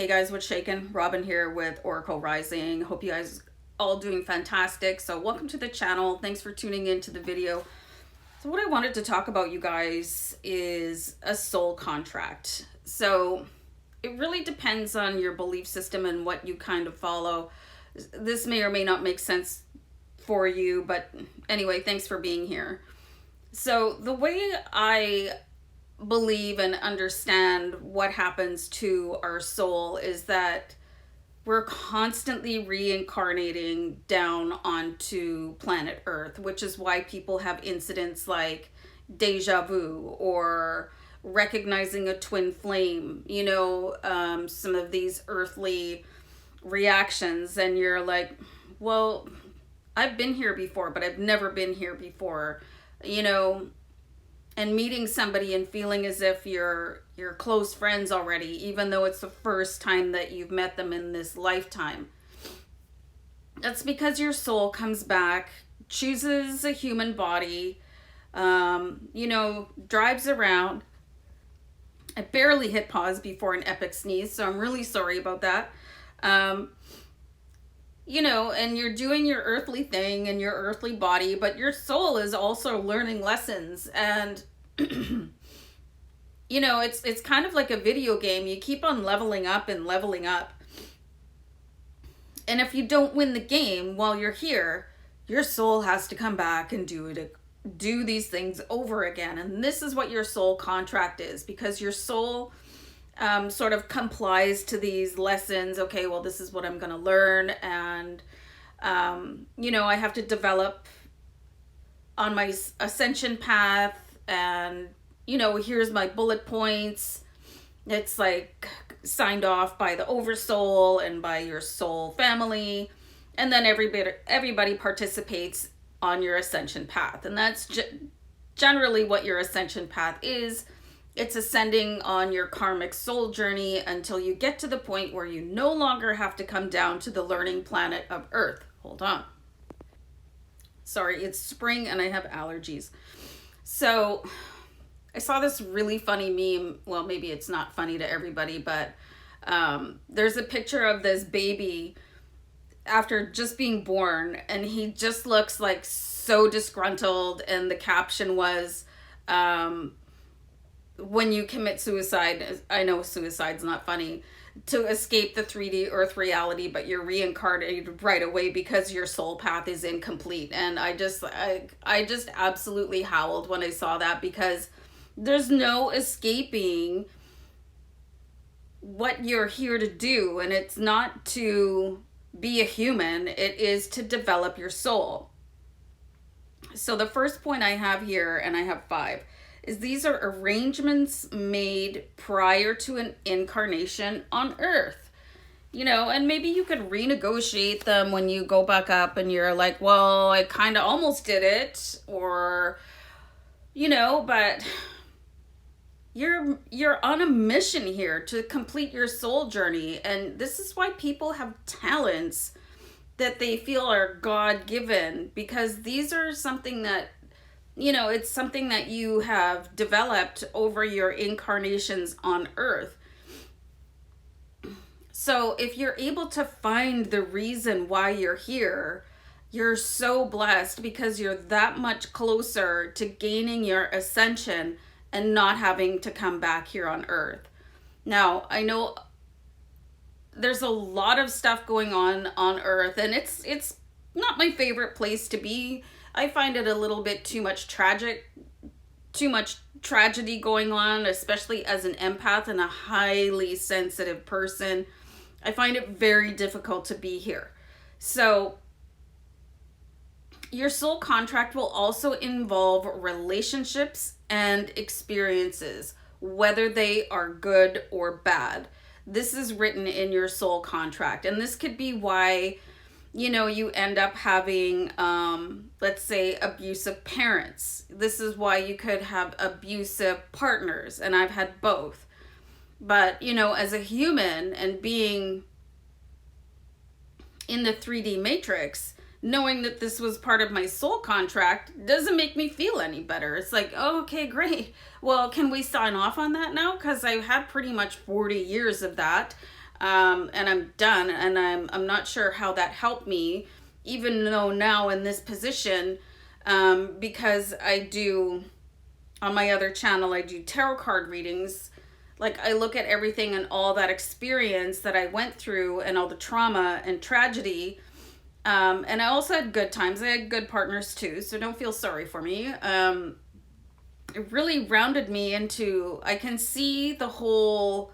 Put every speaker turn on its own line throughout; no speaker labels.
Hey guys, what's shaking? Robin here with Oracle Rising. Hope you guys all doing fantastic. So welcome to the channel. Thanks for tuning into the video. So what I wanted to talk about, you guys, is a soul contract. So it really depends on your belief system and what you kind of follow. This may or may not make sense for you, but anyway, thanks for being here. So the way I believe and understand what happens to our soul is that we're constantly reincarnating down onto planet Earth, which is why people have incidents like deja vu or recognizing a twin flame, some of these earthly reactions. And you're like, well, I've been here before, but I've never been here before, and meeting somebody and feeling as if you're close friends already, even though it's the first time that you've met them in this lifetime. That's because your soul comes back, chooses a human body, drives around. I barely hit pause before an epic sneeze, so I'm really sorry about that. And you're doing your earthly thing in your earthly body, but your soul is also learning lessons. And it's kind of like a video game. You keep on leveling up and leveling up. And if you don't win the game while you're here, your soul has to come back and do these things over again. And this is what your soul contract is, because your soul sort of complies to these lessons. Okay, well, this is what I'm going to learn. And, I have to develop on my ascension path. And, here's my bullet points. It's like signed off by the oversoul and by your soul family. And then everybody participates on your ascension path. And that's generally what your ascension path is. It's ascending on your karmic soul journey until you get to the point where you no longer have to come down to the learning planet of Earth. Hold on. Sorry, it's spring and I have allergies. So I saw this really funny meme. Well, maybe it's not funny to everybody, but there's a picture of this baby after just being born, and he just looks like so disgruntled. And the caption was, when you commit suicide, I know suicide's not funny, to escape the 3D Earth reality, but you're reincarnated right away because your soul path is incomplete. And I just absolutely howled when I saw that, because there's no escaping what you're here to do. And it's not to be a human, it is to develop your soul. So the first point I have here, and I have 5, is these are arrangements made prior to an incarnation on Earth. And maybe you could renegotiate them when you go back up and you're like, well, I kind of almost did it, or, but you're on a mission here to complete your soul journey. And this is why people have talents that they feel are God-given, because these are something that, it's something that you have developed over your incarnations on Earth. So if you're able to find the reason why you're here, you're so blessed, because you're that much closer to gaining your ascension and not having to come back here on Earth. Now, I know there's a lot of stuff going on Earth, and it's not my favorite place to be. I find it a little bit too much tragedy going on, especially as an empath and a highly sensitive person. I find it very difficult to be here. So your soul contract will also involve relationships and experiences, whether they are good or bad. This is written in your soul contract. And this could be why you end up having, let's say, abusive parents. This is why you could have abusive partners, and I've had both. But, as a human and being in the 3D matrix, knowing that this was part of my soul contract doesn't make me feel any better. It's like, oh, okay, great. Well, can we sign off on that now? Because I've had pretty much 40 years of that. and I'm done. And I'm not sure how that helped me, even though now in this position, because I do, on my other channel, I do tarot card readings. Like, I look at everything and all that experience that I went through and all the trauma and tragedy. And I also had good times. I had good partners too, so don't feel sorry for me. It really rounded me into, I can see the whole,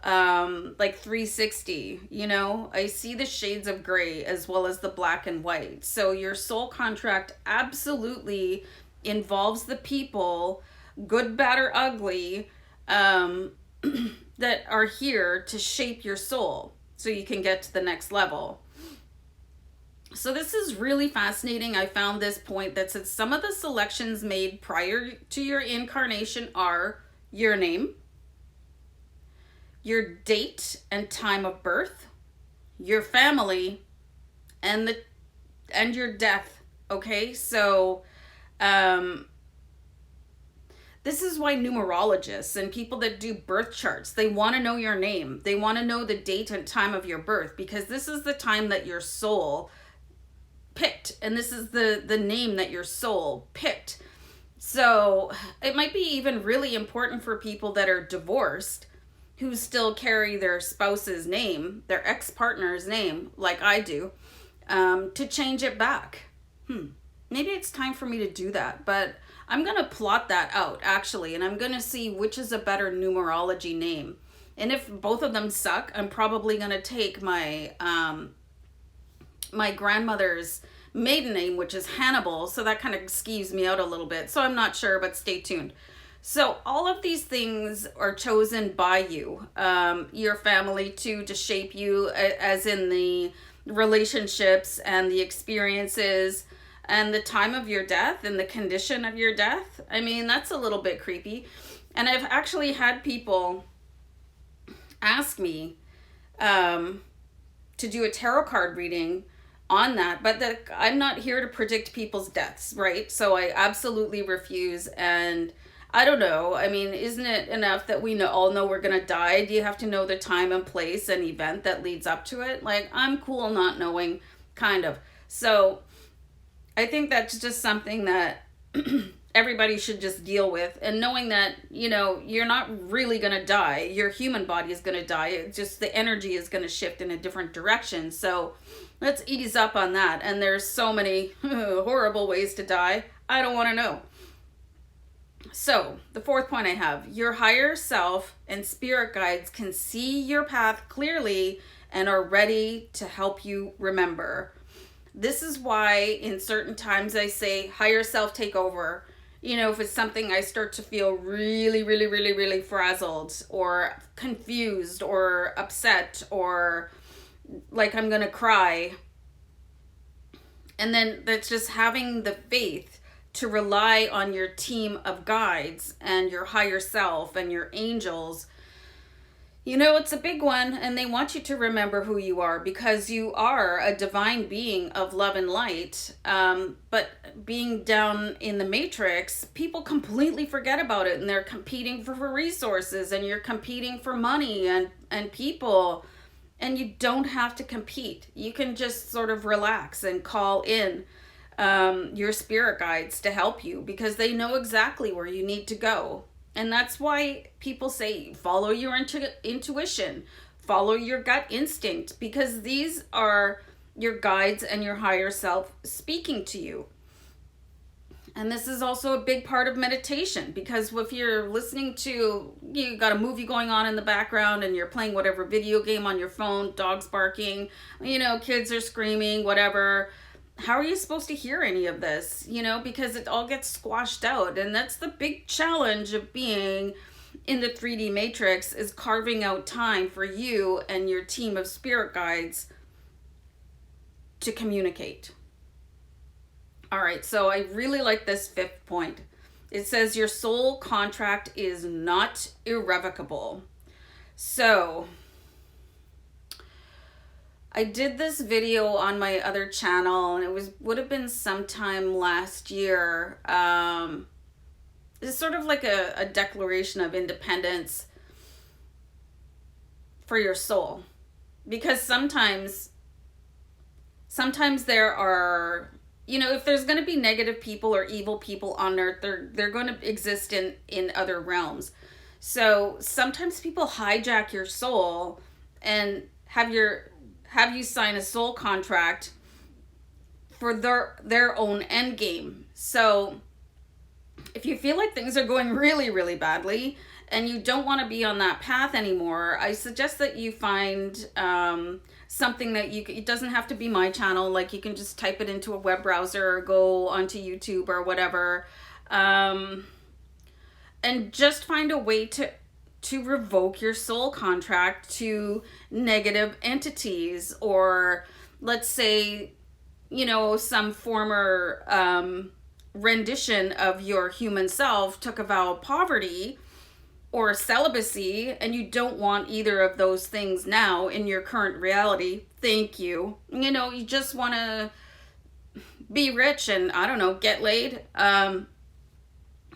like 360, you know? I see the shades of gray as well as the black and white. So your soul contract absolutely involves the people, good, bad, or ugly, that are here to shape your soul so you can get to the next level. So this is really fascinating. I found this point that said some of the selections made prior to your incarnation are your name, your date and time of birth, your family, and your death. Okay, so this is why numerologists and people that do birth charts, they want to know your name. They want to know the date and time of your birth, because this is the time that your soul picked, and this is the name that your soul picked. So it might be even really important for people that are divorced who still carry their spouse's name, their ex-partner's name, like I do, to change it back. Maybe it's time for me to do that, but I'm going to plot that out, actually, and I'm going to see which is a better numerology name. And if both of them suck, I'm probably going to take my my grandmother's maiden name, which is Hannibal, so that kind of skews me out a little bit. So I'm not sure, but stay tuned. So all of these things are chosen by you, your family too, to shape you, as in the relationships and the experiences and the time of your death and the condition of your death. I mean, that's a little bit creepy. And I've actually had people ask me to do a tarot card reading on that, but I'm not here to predict people's deaths, right? So I absolutely refuse. And I don't know. I mean, isn't it enough that we all know we're going to die? Do you have to know the time and place and event that leads up to it? Like, I'm cool not knowing, kind of. So I think that's just something that everybody should just deal with, and knowing that, you know, you're not really going to die. Your human body is going to die. It's just the energy is going to shift in a different direction. So let's ease up on that. And there's so many horrible ways to die. I don't want to know. So the fourth point I have, your higher self and spirit guides can see your path clearly and are ready to help you remember. This is why in certain times I say higher self take over. You know, if it's something I start to feel really, really, really, really frazzled or confused or upset or like I'm going to cry. And then that's just having the faith to rely on your team of guides and your higher self and your angels. You know, it's a big one, and they want you to remember who you are, because you are a divine being of love and light. But being down in the matrix, people completely forget about it, and they're competing for resources, and you're competing for money and people, and you don't have to compete. You can just sort of relax and call in your spirit guides to help you, because they know exactly where you need to go. And that's why people say follow your intuition, follow your gut instinct, because these are your guides and your higher self speaking to you. And this is also a big part of meditation, because if you're listening to, you got a movie going on in the background and you're playing whatever video game on your phone, dogs barking, you know, kids are screaming, whatever. How are you supposed to hear any of this? You know, because it all gets squashed out. And that's the big challenge of being in the 3D matrix, is carving out time for you and your team of spirit guides to communicate. All right, so I really like this fifth point. It says your soul contract is not irrevocable. So I did this video on my other channel, and it would have been sometime last year. It's sort of like a declaration of independence for your soul. because sometimes there are, you know, if there's going to be negative people or evil people on earth, they're going to exist in other realms. So sometimes people hijack your soul and have you sign a soul contract for their own end game. So if you feel like things are going really, really badly and you don't want to be on that path anymore, I suggest that you find something that it doesn't have to be my channel. Like, you can just type it into a web browser or go onto YouTube or whatever. And just find a way to revoke your soul contract to negative entities, or let's say, you know, some former rendition of your human self took a vow of poverty or celibacy, and you don't want either of those things now in your current reality. Thank you. You know, you just want to be rich and, I don't know, get laid.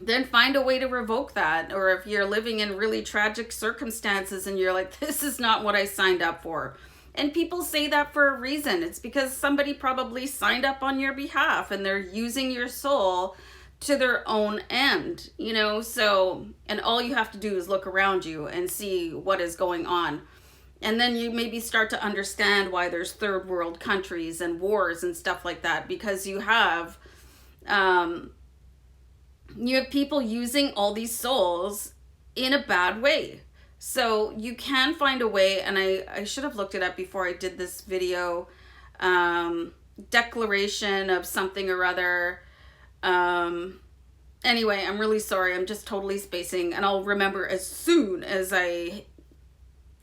Then find a way to revoke that. Or if you're living in really tragic circumstances and you're like, this is not what I signed up for. And people say that for a reason. It's because somebody probably signed up on your behalf and they're using your soul to their own end, you know? So, and all you have to do is look around you and see what is going on. And then you maybe start to understand why there's third world countries and wars and stuff like that, because you have people using all these souls in a bad way. So you can find a way, and I should have looked it up before I did this video, declaration of something or other. Anyway, I'm really sorry. I'm just totally spacing, and I'll remember as soon as I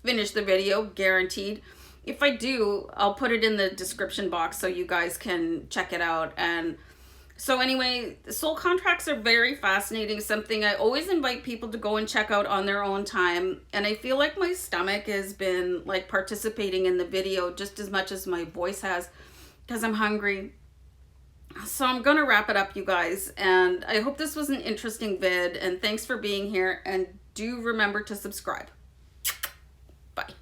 finish the video, guaranteed. If I do, I'll put it in the description box so you guys can check it out. And so anyway, soul contracts are very fascinating, something I always invite people to go and check out on their own time. And I feel like my stomach has been like participating in the video just as much as my voice has, because I'm hungry. So I'm going to wrap it up, you guys. And I hope this was an interesting vid, and thanks for being here. And do remember to subscribe. Bye.